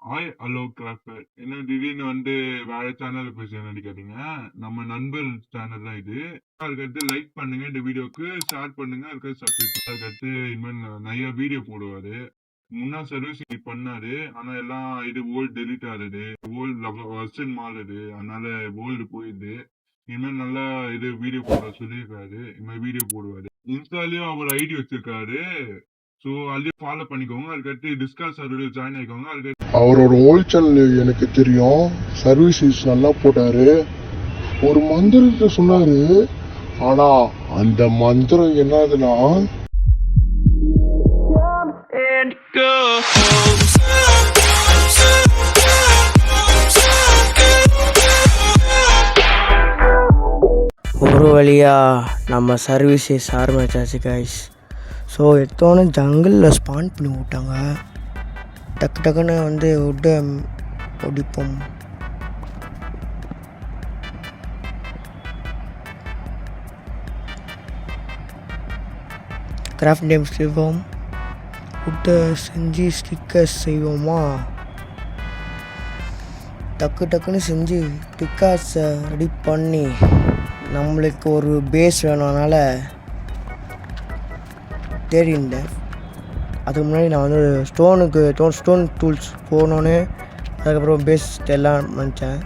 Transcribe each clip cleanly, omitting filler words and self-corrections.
Hello craft. என்ன திடீர்னு வந்து வேற சேனல்ல போய் நடிக்காதீங்க. நம்ம நண்பர் சேனல் தான் இது. அதுக்கடுத்து லைக் பண்ணுங்க இந்த வீடியோக்கு, ஷேர் பண்ணுங்க, அதுக்கடுத்து சப்ஸ்கிரைப் பண்ணுங்க. அதுக்கடுத்து இனிமேல் நிறைய வீடியோ போடுவாரு. முன்னா சர்வீஸ் பண்ணாரு. ஆனா எல்லாம் இது ஓல்டு டெலிட் ஆகுது. ஓல்டு வெர்ஷன் மாறுது. அதனால ஓல்டு போயிடுது. இனிமேல் நல்லா இது வீடியோ போட சொல்லியிருக்காரு. இனிமேல் வீடியோ போடுவாரு. இன்ஸ்டாலயும் அவர் ஐடி வச்சிருக்காரு. ஸோ அதையும் ஃபாலோ பண்ணிக்கோங்க. அதுக்கடுத்து டிஸ்காஸ் சர்வரில் ஜாயின் ஆகிக்கோங்க. அதுக்கடுத்து அவரோட ஓல்ட் சேனல் எனக்கு தெரியும். சர்வீசஸ் நல்லா போட்டாரு. ஒரு மந்திரத்தை சொன்னாரு. ஆனா அந்த மந்திரம் என்னதுன்னா ஒரு வழியாக நம்ம சர்வீசஸ் ஆரம்பிச்சாச்சு கைஸ். ஸோ எடுத்தோன்னே ஜங்கிளில் ஸ்பான் பண்ணி விட்டாங்க. டக்கு டக்குன்னு வந்து விட்டு ஒடிப்போம். கிராஃப்ட் நேம் செய்வோம். விட்டு செஞ்சு ஸ்டிக்கர்ஸ் செய்வோமா? டக்கு டக்குன்னு செஞ்சு ஸ்டிக்கர்ஸை ரெடி பண்ணி நம்மளுக்கு ஒரு பேஸ் வேணும்னால தேடிந்தேன். அதுக்கு முன்னாடி நான் வந்து ஸ்டோன் டூல்ஸ் போனோன்னே அதுக்கப்புறம் பேஸ் எல்லாம் நினச்சேன்.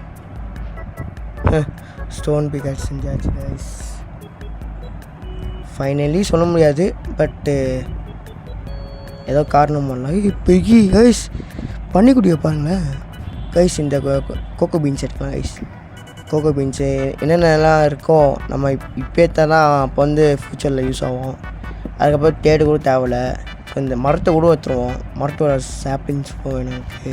ஸ்டோன் பிகாஸ் செஞ்சாச்சு கைஸ். ஃபைனலி சொல்ல முடியாது, பட்டு ஏதோ காரணம் பண்ணலாம். இப்போ கைஸ் பண்ணிக்குடிய பாருங்களேன் கைஸ். இந்த கோகோ பீன்ஸ் எடுக்கலாம் கைஸ். கோகோ பீன்ஸு என்னென்னலாம் இருக்கோ நம்ம இப்போத்தான் அப்போ வந்து ஃப்யூச்சரில் யூஸ் ஆகும். அதுக்கப்புறம் தேடு கூட தேவையில்ல. ஸோ இந்த மரத்தை கூட வச்சுருவோம். மரத்தோட சாப்ளிங்ஸ் வேணும் எனக்கு.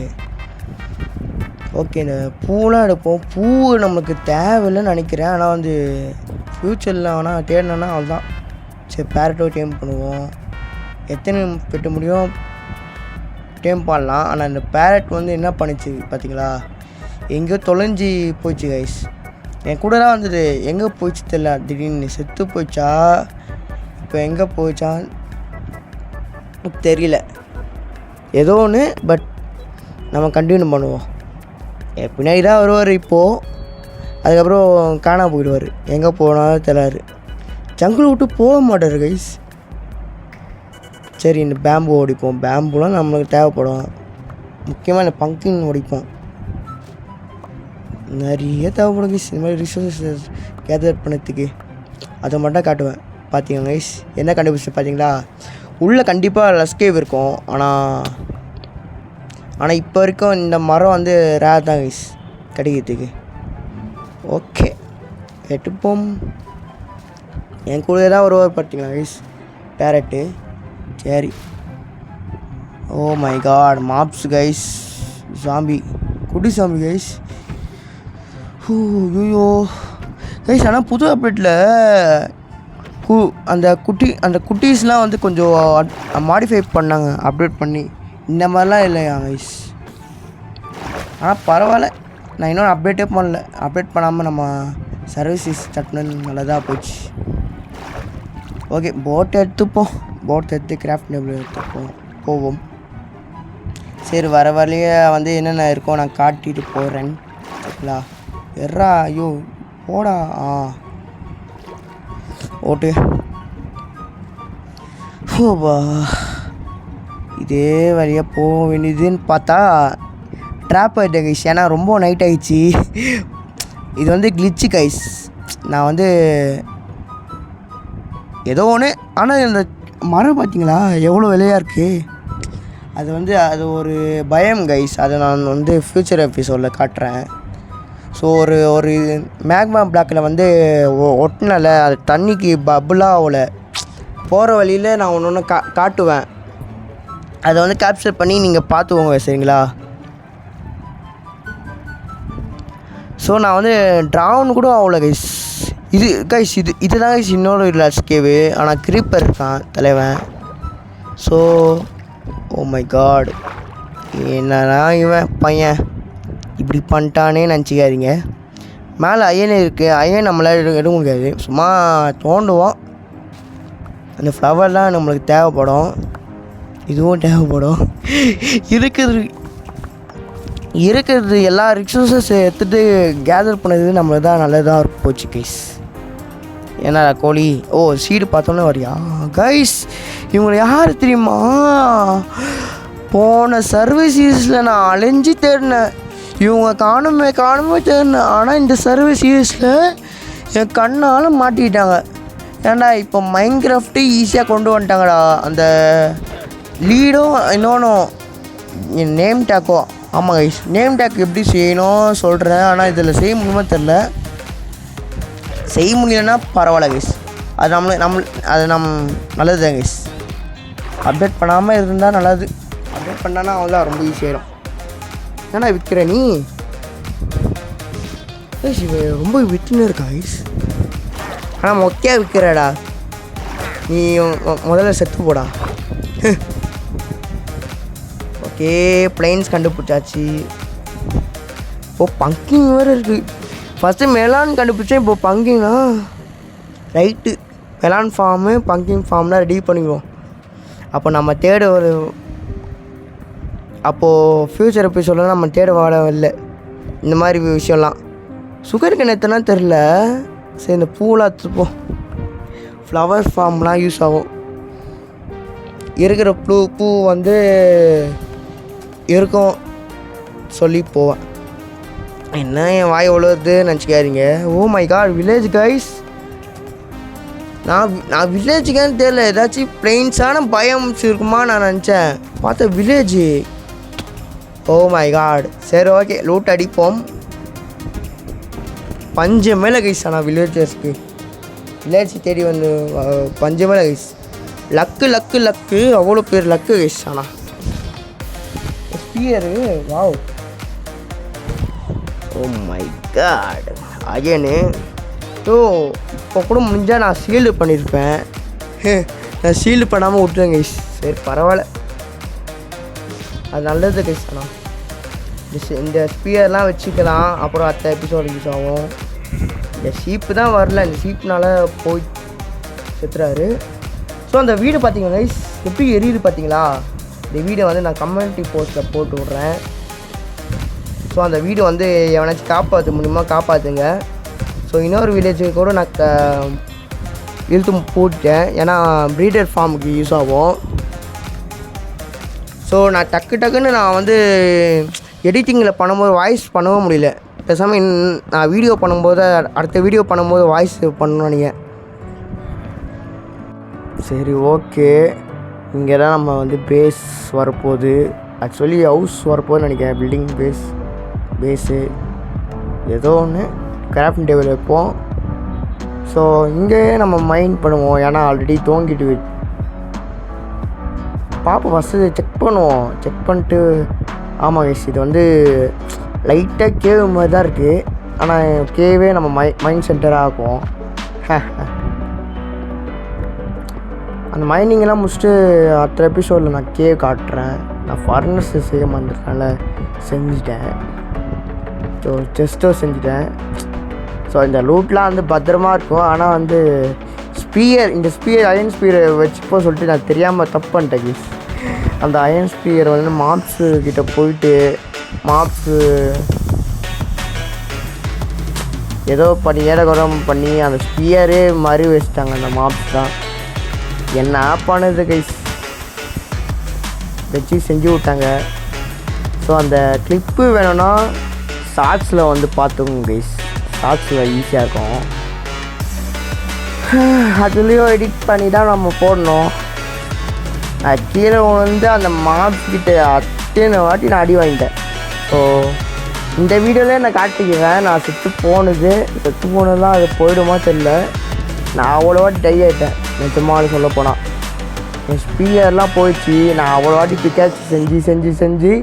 ஓகே, இந்த பூலாம் எடுப்போம். பூ நம்மளுக்கு தேவையில்லைன்னு நினைக்கிறேன். ஆனால் வந்து ஃப்யூச்சரில் ஆனால் தேடினோன்னா அவ்வளோதான். சரி, பேரட்டோ டேம் பண்ணுவோம். எத்தனை பெட்ட முடியும் டேம் பண்ணலாம். ஆனால் இந்த பேரட் வந்து என்ன பண்ணிச்சு பார்த்தீங்களா? எங்கேயோ தொலைஞ்சி போயிடுச்சு கைஸ். என் கூடலாம் வந்துட்டு எங்கே போயிடுச்சு தெரியல. திடீர்னு செத்து போயிடுச்சா, இப்போ எங்கே போயிடுச்சான்னு தெரியல. ஏதோ ஒன்று, பட் நம்ம கண்டினியூ பண்ணுவோம். பின்னாடி தான் வருவார் இப்போது. அதுக்கப்புறம் காணா போயிடுவார். எங்கே போனாலும் தெரியலாரு. ஜங்கிள் விட்டு போக மாட்டார் கைஸ். சரி, இந்த பேம்பு ஓடிப்போம். பேம்புலாம் நம்மளுக்கு தேவைப்படும். முக்கியமாக இந்த பங்கின் ஓடிப்போம். நிறைய தேவைப்படும் கைஸ். இந்த மாதிரி ரிசோர்ஸஸ் கேதர் பண்ணதுக்கு அதை மட்டும் காட்டுவேன். பார்த்தீங்க கைஸ், என்ன கண்டுபிடிச்சி பார்த்தீங்களா? உள்ளே கண்டிப்பாக லஸ்கேவ் இருக்கும். ஆனால் இப்போ வரைக்கும் இந்த மரம் வந்து ரேர் தான் கைஸ் கிடைக்கிறதுக்கு. ஓகே, எடுப்போம். என் கூட தான் ஒருவர் பார்த்தீங்களா கைஸ், பேரட்டு. சரி, oh my god, mobs guys, zombie, குட்டி சாம்பி கைஸ். ஐயோ கைஸ், ஆனால் புது அப்டேட்டில் அந்த குட்டீஸ்லாம் வந்து கொஞ்சம் மாடிஃபை பண்ணாங்க, அப்டேட் பண்ணி. இந்த மாதிரிலாம் இல்லையா கைஸ்? ஆனால் பரவாயில்ல, நான் இன்னொன்று அப்டேட்டே பண்ணல. அப்டேட் பண்ணாமல் நம்ம சர்வீசஸ் தட்டினது நல்லதாக போச்சு. ஓகே, போட் எடுத்துப்போம். போட் எடுத்து கிராஃப்ட் டேபிள் எடுத்துப்போம், போவோம். சரி, வர வழியே வந்து என்னென்ன இருக்கோ நான் காட்டிட்டு போகிறேன். சரிங்களா? எர்ரா, ஐயோ போடா. ஓட்டு. ஓபா, இதே வழியாக போக வேண்டியதுன்னு பார்த்தா ட்ராப் ஆகிட்டேன் கைஸ். ஏன்னா ரொம்ப நைட் ஆகிடுச்சி. இது வந்து கிளிச்சு கைஸ். நான் வந்து ஏதோ ஒன்று, ஆனால் இந்த மரம் பார்த்தீங்களா எவ்வளோ விலையாக இருக்குது. அது ஒரு பயம் கைஸ். அதை நான் வந்து ஃப்யூச்சர் எபிசோடில் காட்டுறேன். ஸோ ஒரு மேக்மா பிளாக்கில் வந்து ஒட்டினால அது தண்ணிக்கு பபுளாக ஆகல. போகிற வழியில் நான் ஒன்று காட்டுவேன். அதை வந்து கேப்சர் பண்ணி நீங்கள் பார்த்துக்கோங்க சரிங்களா? ஸோ நான் வந்து ட்ராவுன் கூட ஆகல கைஸ். இதுதான் கைஸ் இன்னொரு லஸ்கேவு. ஆனால் க்ரீப்பர் இருக்கான் தலைவன். ஸோ ஓ மை காட், என்னன்னா இவன் பையன் இப்படி பண்ணிட்டானே நினச்சிக்காதீங்க. மேலே அயன் இருக்குது. அயன் நம்மளால் எடுக்க முடியாது, சும்மா தோண்டுவோம். அந்த ஃப்ளவர்லாம் நம்மளுக்கு தேவைப்படும். இதுவும் தேவைப்படும். இருக்குது இருக்கிறது எல்லா ரிசோர்ஸஸ் எடுத்துகிட்டு கேதர் பண்ணது நம்மளுக்கு தான் நல்லதாக போச்சு கைஸ். ஏன்னா கோழி சீடு பார்த்தோன்னே வரியா கைஸ்? இவங்களை யார் தெரியுமா? போன சர்வீஸில் நான் அலைஞ்சி தேடினேன், இவங்க காணுமே தேடினேன். ஆனால் இந்த சர்வீஸில் என் கண்ணால் மாட்டிக்கிட்டாங்க. ஏன்டா இப்போ மைன்கிராஃப்ட்டு ஈஸியாக கொண்டு வந்துட்டாங்கடா. அந்த லீடும் இன்னொன்றும் என் நேம் டேக்கோ. ஆமாம் கைஸ், நேம் டேக் எப்படி செய்யணும் சொல்கிறேன். ஆனால் இதில் செய்ய முடியுமா தெரில. செய்ய முடியலன்னா பரவாயில்ல கைஸ், அது அது நல்லது தான் கைஸ். அப்டேட் பண்ணாமல் இருந்தால் நல்லது. அப்டேட் பண்ணானா அவ்வளோதான், ரொம்ப ஈஸியாகிடும். ஏன்னா விற்கிற நீ கைஸ் ரொம்ப விற்றுன்னு இருக்கா கைஸ். ஆனால் மொக்கையாக விற்கிறடா நீ. முதல்ல செத்து போடா. ஓகே, பிளைன்ஸ் கண்டுபிடிச்சாச்சு. பங்கிங் வேறு இருக்குது. ஃபஸ்ட்டு மெலான் கண்டுபிடிச்சேன், இப்போ பங்கிங்கா ரைட்டு. மெலான் ஃபார்மு பங்கிங் ஃபார்ம்லாம் ரெடி பண்ணிக்குவோம். அப்போ நம்ம தேட அப்போது ஃப்யூச்சர் எபிசோடெலாம் நம்ம தேட வாட இல்லை இந்த மாதிரி விஷயம்லாம். சுகர் கிணத்துனா தெரில. சரி, இந்த பூலாம் எடுத்துப்போம். ஃப்ளவர் ஃபார்ம்லாம் யூஸ் ஆகும். இருக்கிற பூ வந்து இருக்கும் சொல்லி போவேன். என்ன என் வாய் எவ்வளோது நினச்சிக்காதீங்க. Oh my god, village guys. நான் வில்லேஜுக்கான்னு தெரியல, ஏதாச்சும் பிளெயின்ஸான பயம்ஸ் இருக்குமா நான் நினச்சேன். பார்த்தா வில்லேஜு. Oh my god. சரி ஓகே, லூட் அடிப்போம். பஞ்சமேல கைஸ். ஆனால் வில்லேஜர்ஸ்க்கு வில்லேஜ் தேடி வந்து பஞ்சமேல கைஸ். லக்கு அவ்வளோ பேர் லக்கு கைஸ். ஆனால் spear wow. Oh my god again. இப்போ கூட முடிஞ்சால் நான் சீல்டு பண்ணியிருப்பேன். நான் சீல்டு பண்ணாமல் விட்டுருங்க கைஸ். சரி பரவாயில்ல, அது நல்லது கைஸ். ஆனால் இந்த ஸ்பியர்லாம் வச்சுக்கலாம், அப்புறம் அடுத்த எபிசோடு யூஸ் ஆகும். இந்த ஷீப்பு தான் வரல, இந்த ஷீப்னால் போய் செத்துறாரு. ஸோ அந்த வீடு பார்த்தீங்களா கைஸ், எப்படி எரியுது பார்த்தீங்களா? இந்த வீடை வந்து நான் கம்யூனிட்டி போஸ்ட்டில் போட்டு விட்றேன். ஸோ அந்த வீடு வந்து எவனாச்சும் காப்பாற்ற முடியுமா காப்பாற்றுங்க. ஸோ இன்னொரு வில்லேஜுக்கு கூட நான் இழுத்து போட்டேன், ஏன்னா ப்ரீடர் ஃபார்முக்கு யூஸ் ஆகும். ஸோ நான் டக்குன்னு நான் வந்து எடிட்டிங்கில் பண்ணும்போது வாய்ஸ் பண்ணவும் முடியல. பேசாமல் நான் வீடியோ பண்ணும்போது அடுத்த வீடியோ பண்ணும்போது வாய்ஸ் பண்ணணும் நீங்கள். சரி ஓகே, இங்கே தான் நம்ம வந்து பேஸ் வரப்போகுது. ஆக்சுவலி ஹவுஸ் வரப்போகுதுன்னு நினைக்கிறேன். பில்டிங் பேஸு ஏதோ ஒன்று கிராஃப்டிங் டேபிள் வைப்போம். ஸோ இங்கேயே நம்ம மைண்ட் பண்ணுவோம், ஏன்னா ஆல்ரெடி தூங்கிட்டு பார்ப்போம். ஃபஸ்ட்டு செக் பண்ணுவோம். செக் பண்ணிட்டு ஆமாம் கைஸ், இது வந்து லைட்டாக கேவ் மாதிரி தான் இருக்குது. ஆனால் கேவே நம்ம மைண்ட் சென்டராக ஆக்கும். அந்த மைனிங்கெல்லாம் முடிச்சுட்டு அடுத்த எபிசோடில் நான் கேவ் காட்டுறேன். நான் ஃபர்னஸ் செய்ய மாட்டேறதுனால செஞ்சுட்டேன். ஸோ செஸ்ட்டோ செஞ்சுட்டேன். ஸோ இந்த லூட்லாம் வந்து பத்திரமா இருக்கும். ஆனால் வந்து இந்த ஸ்பியர் அயன் ஸ்பியரை வச்சுப்போ சொல்லிட்டு நான் தெரியாமல் தப்பு பண்ணிட்டேன் கைஸ். அந்த அயன் ஸ்பியர் வந்து மாப்ஸு கிட்ட போயிட்டு மாப்ஸு ஏதோ பண்ணி ஏடகுரம் பண்ணி அந்த ஸ்பியரே மாதிரி வச்சுட்டாங்க. அந்த மாப்ஸ் தான் என்ன பண்ணுது கைஸ், வச்சு செஞ்சு விட்டாங்க. ஸோ அந்த கிளிப்பு வேணும்னா ஷார்ட்ஸில் வந்து பார்த்துக்கோங்க கைஸ். ஷார்ட்ஸில் ஈஸியாக இருக்கும். அதுலேயும் எடிட் பண்ணி தான் நம்ம போடணும். நான் கீழே வந்து அந்த மாப்ஸ் கிட்ட அத்தனை வாட்டி நான் அடி வாங்கிட்டேன். ஸோ இந்த வீடியோவிலே நான் காட்டிக்கிறேன். நான் செத்து போனதுலாம் அது போயிடுமா தெரியல. நான் அவ்வளோ வாட்டி டை ஆகிட்டேன் நிஜமாக சொல்ல போனால். என் ஸ்பீயர்லாம் போயிடுச்சு. நான் அவ்வளோ வாட்டி பிக்காச்சு செஞ்சு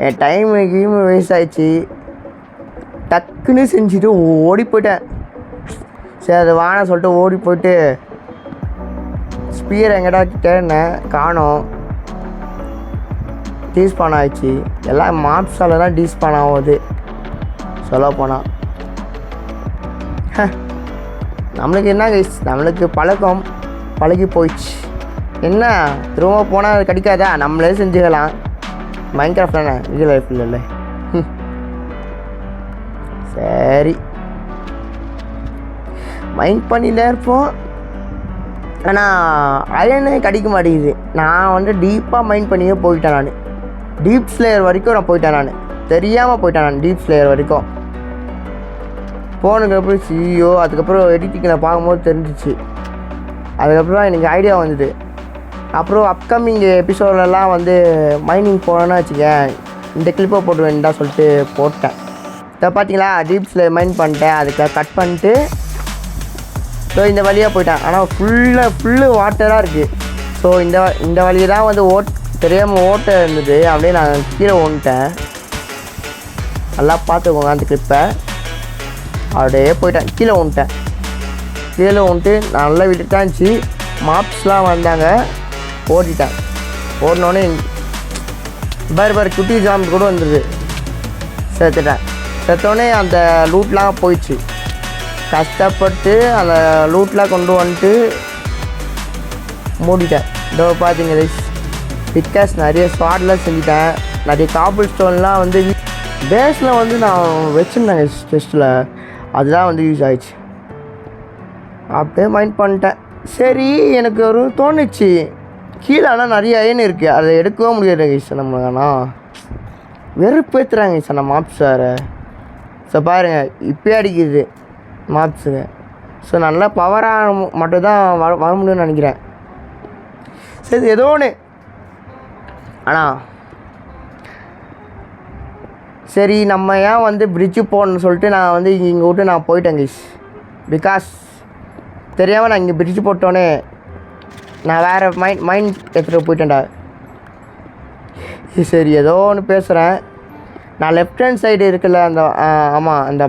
என் டைமு வேஸ்ட் ஆகிடுச்சு. டக்குன்னு செஞ்சுட்டு ஓடி போயிட்டேன். சரி அது வாங்க சொல்லிட்டு ஓடி போயிட்டு ஸ்பியர் எங்கடா கேட்டேன், காணோம். டீஸ்பான் ஆகிடுச்சு. எல்லாம் மாப்ஸால் தான் டீஸ்பான் ஆகுது சொல்ல போனால். நம்மளுக்கு என்ன கைஸ், நம்மளுக்கு பழகி போயிடுச்சு. என்ன திரும்ப போனால் அது கிடைக்காதா, நம்மளே செஞ்சுக்கலாம். மைண்ட் கிராஃப்ட் தானே, ரியல் லைஃப் இல்லைல்ல. சரி மைண்ட் பண்ணிட்டே இருப்போம். ஆனால் அயனே கிடைக்க மாட்டேங்குது. நான் வந்து டீப்பாக மைண்ட் பண்ணியே போயிட்டேன். நான் டீப் ஸ்லேயர் வரைக்கும் நான் போயிட்டேன். நான் தெரியாமல் போயிட்டேன். நான் டீப் ஸ்லேயர் வரைக்கும் போனதுக்கப்புறம் சியோ அதுக்கப்புறம் எடிட்டிங்கில் பார்க்கும்போது தெரிஞ்சிச்சு. அதுக்கப்புறம் எனக்கு ஐடியா வந்தது. அப்புறம் அப்கமிங் எபிசோட்லலாம் வந்து மைனிங் போனோன்னா வச்சுக்கேன், இந்த கிளிப்பை போட்டு வேண்டாம் சொல்லிட்டு போட்டேன். இதை பார்த்தீங்களா, டீப்ஸில் மைண்ட் பண்ணிட்டேன். அதுக்கு கட் பண்ணிட்டு ஸோ இந்த வழியாக போயிட்டேன். ஆனால் ஃபுல்லு வாட்டராக இருக்குது. ஸோ இந்த வழியை தான் வந்து தெரியாமல் ஓட்ட இருந்தது. அப்படியே நான் கீழே ஓன்ட்டேன். நல்லா பார்த்துக்கோங்க அந்த கிளிப்பை. அப்படியே போயிட்டேன், கீழே வந்துட்டு நல்லா விட்டுட்டாச்சு. மாப்ஸ்லாம் வந்தாங்க, ஓடிட்டேன். ஓடினோடனே பாரு குட்டி ஜாம்பி கூட வந்துடுது. செத்தோடனே அந்த லூட்லாம் போயிடுச்சு. கஷ்டப்பட்டு அந்த லூட்லாம் கொண்டு வந்துட்டு மூடிட்டேன். இதோ பார்த்தீங்க பிக்காஸ் நிறைய ஸ்வாட்லாம் செஞ்சுட்டேன். நிறைய காபிள் ஸ்டோன்லாம் வந்து பேஸில் வந்து நான் வச்சுருந்தேங்க டெஸ்ட்டில். அதுதான் வந்து யூஸ் ஆகிடுச்சு. அப்படியே மைண்ட் பண்ணிட்டேன். சரி எனக்கு ஒரு தோணுச்சு, கீழே ஆனால் நிறைய அயன் இருக்குது, அதை எடுக்கவே முடியாது சார். நம்ம ஆனால் வெறுப்பேற்றுறாங்க சார் நம்ம மாப்ஸ் சார். ஸோ பாருங்கள் இப்போயே அடிக்குது மாப்ஸுங்க. ஸோ நல்லா பவராக மட்டும்தான் வர முடியும்னு நினைக்கிறேன். சரி ஏதோ ஒன்று. ஆனால் சரி நம்ம ஏன் வந்து பிரிட்ஜு போகணுன்னு சொல்லிட்டு நான் வந்து இங்கே விட்டு நான் போயிட்டேன் கைஸ். பிகாஸ் தெரியாமல் நான் இங்கே பிரிட்ஜு போட்டோன்னே நான் வேறு மைண்ட் எடுத்துகிட்டு போயிட்டேன்டா. சரி ஏதோ ஒன்று பேசுகிறேன். நான் லெஃப்ட் ஹேண்ட் சைடு இருக்குல்ல அந்த ஆமாம் அந்த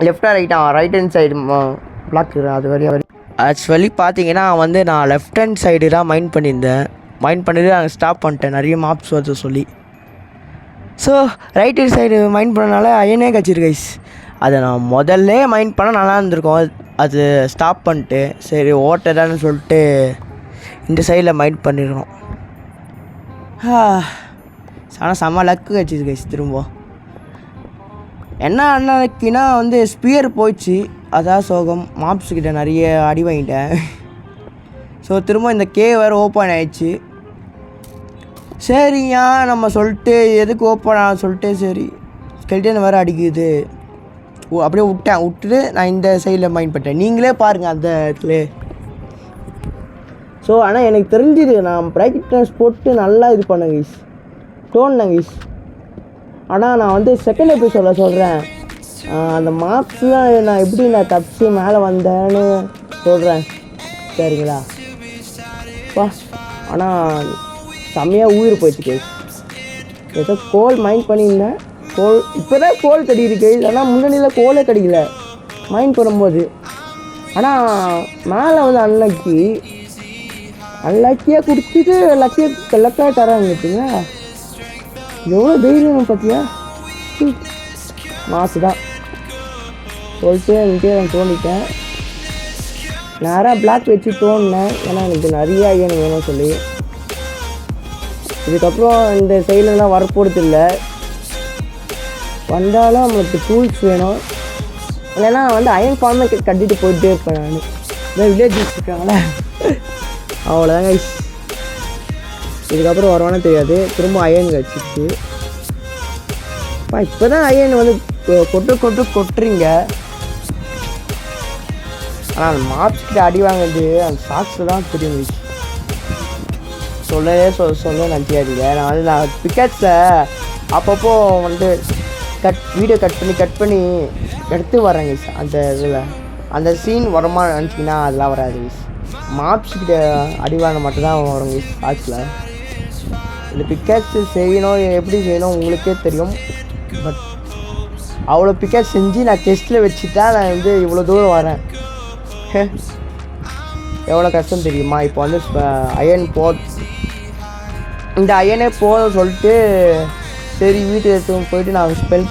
லெஃப்டாக ரைட் ஹேண்ட் சைடு பிளாக் அது வரையும் ஆக்சுவலி பார்த்தீங்கன்னா வந்து நான் லெஃப்ட் ஹேண்ட் சைடு தான் மைண்ட் பண்ணியிருந்தேன். மைண்ட் பண்ணிட்டு நான் ஸ்டாப் பண்ணிட்டேன் நிறைய மாப்ஸ் வந்து சொல்லி. So right hand side mind பண்ணனால அயனே கிடச்சிருக்கு கைஸ். அதை நான் முதல்ல மைண்ட் பண்ண நல்லா இருந்திருக்கும். அது ஸ்டாப் பண்ணிட்டு சரி ஓட்டதான்னு சொல்லிட்டு இந்த சைடில் மைண்ட் பண்ணிடுறோம். ஆனால் செம்ம லக்கு கிடச்சிது கைஸ். திரும்ப என்ன அன்னைக்குன்னா வந்து ஸ்பியர் போயிடுச்சு, அதான் சோகம். மாப்ஸ்கிட்ட நிறைய அடி வாங்கிட்டேன். ஸோ திரும்ப இந்த கே வேறு ஓப்பன் ஆகிடுச்சு. சரியா நம்ம சொல்லிட்டு எதுக்கு ஓப்பன் ஆக சொல்லிட்டு சரி ஸ்கெல்டன் வேறு அடிக்குது அப்படியே விட்டுட்டு நான் இந்த சைடில் மைண்ட் பண்ணிட்டேன். நீங்களே பாருங்கள் அந்த இடத்துல. ஸோ ஆனால் எனக்கு தெரிஞ்சுது நான் பிரைட்னஸ் போட்டு நல்லா இது பண்ணேன் கைஸ், தோணுனேன் கைஸ். ஆனால் நான் வந்து செகண்ட் எபிசோடில் சொல்கிறேன் அந்த மார்க்ஸ்லாம் நான் எப்படி நான் தப்பிச்சு மேலே வந்தேன்னு சொல்கிறேன் சரிங்களா. வா ஆனால் செம்மையாக உயிர் போயிடுச்சு கைஸ். ஏதோ கோல் மைண்ட் பண்ணியிருந்தேன். கோல் இப்போ தான் கோல் கிடைக்குது கைஸ். ஆனால் முன்னணியில் கோலே கிடைக்கல மைண்ட் பண்ணும்போது. ஆனால் மேலே வந்து அன்லக்கியாக கொடுத்துட்டு லக்கியாக தராங்க பார்த்தீங்களா. எவ்வளோ தைரியம் பார்த்தியா, மாசு தான் சொல்லிட்டு என்கிட்ட நான் தோண்டிட்டேன். நேராக பிளாக் வச்சு தோண்டினேன், ஏன்னா எனக்கு நிறைய ஐயன் வேணும் சொல்லி. இதுக்கப்புறம் இந்த சைட்லலாம் வரப்போகிறது இல்லை, வந்தாலும் நம்மளுக்கு டூல்ஸ் வேணும். இல்லைன்னா வந்து அயன் ஃபார்மே கட்டிட்டு போயிட்டே இருப்பேன் நான். இந்த வில்லேஜ் இருக்காங்களே அவ்வளோதாங்க. இதுக்கப்புறம் வருவானே தெரியாது. திரும்ப அயன் வச்சுச்சு. இப்போ தான் அயன் வந்து கொட்டுறீங்க. ஆனால் அந்த மாப்ஸ்கிட்ட அடி வாங்குறது அந்த சாக்ஸில் தான் தெரியும். சொல்ல நினச்சிக்காதீங்க. நான் பிக்கெட்ஸில் அப்பப்போ வந்து வீடியோ கட் பண்ணி எடுத்து வரேங்க. அந்த இதில் அந்த சீன் வருமா நினச்சிங்கன்னா அதெல்லாம் வராது. மாப்ஸ்கிட்ட அடிவாங்க மட்டும்தான் வரும் சாக்ஸில். இந்த பிக்கெட்ஸு செய்யணும், எப்படி செய்யணும் உங்களுக்கே தெரியும். பட் அவ்வளோ பிக்கெட் செஞ்சு நான் டெஸ்ட்டில் வச்சுட்டா நான் வந்து இவ்வளோ தூரம் வரேன். எவ்வளோ கஷ்டம் தெரியுமா. இப்போ வந்து அயன் இந்த அயனே போதும் சொல்லிட்டு சரி வீட்டு எடுத்து போயிட்டு நான் ஸ்பெல்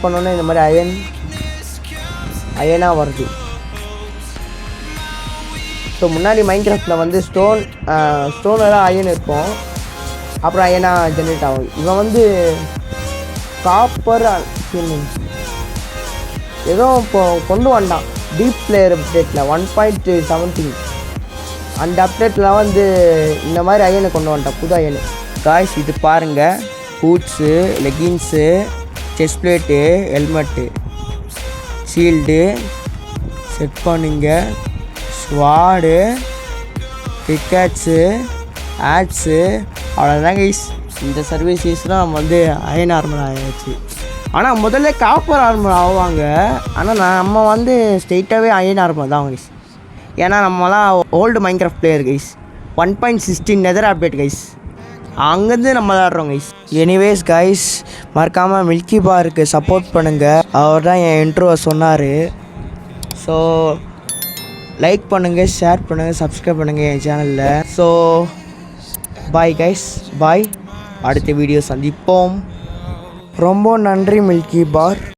பண்ணோன்னே இந்த மாதிரி அயனாக வருது. ஸோ முன்னாடி மைண்ட் கிராஃப்டில் வந்து ஸ்டோன் எல்லாம் அயன் இருக்கும். அப்புறம் அயனா ஜென்ரேட் ஆகும். இவன் வந்து காப்பர் ஏதோ இப்போ கொண்டு வந்தான் டீப் பிளேயர் அப்டேட்டில் 1.17 அந்த அப்டேட்டில் வந்து இந்த மாதிரி அயனை கொண்டு வந்துட்டான், புது அயனு. காய்ஸ் இது பாருங்கள், boots, leggings, chest plate, helmet, shield set பண்ணுங்க, ஸ்வாடு, பிக்கேட்ஸு, ஆட்ஸு, அவ்வளோதான் கைஸ். இந்த சர்வீசஸ்லாம் நம்ம வந்து அயன் ஆர்மர் ஆகிடுச்சு. ஆனால் முதல்ல காப்பர் ஆர்மர் ஆவாங்க, ஆனால் நம்ம வந்து ஸ்ட்ரெயிட்டாகவே அயன் ஆர்மர் தான் கைஸ். ஏன்னா நம்மலாம் old Minecraft player guys. 1.16 neither update guys, அங்கேருந்து நம்ம விளாட்றோம் கைஸ். எனிவேஸ் கைஸ், மறக்காமல் மில்கி பாருக்கு சப்போர்ட் பண்ணுங்கள். அவர் தான் என் இன்ட்ரோவை சொன்னார். ஸோ லைக் பண்ணுங்கள், ஷேர் பண்ணுங்கள், சப்ஸ்கிரைப் பண்ணுங்கள் என் சேனலில். ஸோ பாய் கைஸ், பாய். அடுத்த வீடியோ சந்திப்போம். ரொம்ப நன்றி மில்கி பார்.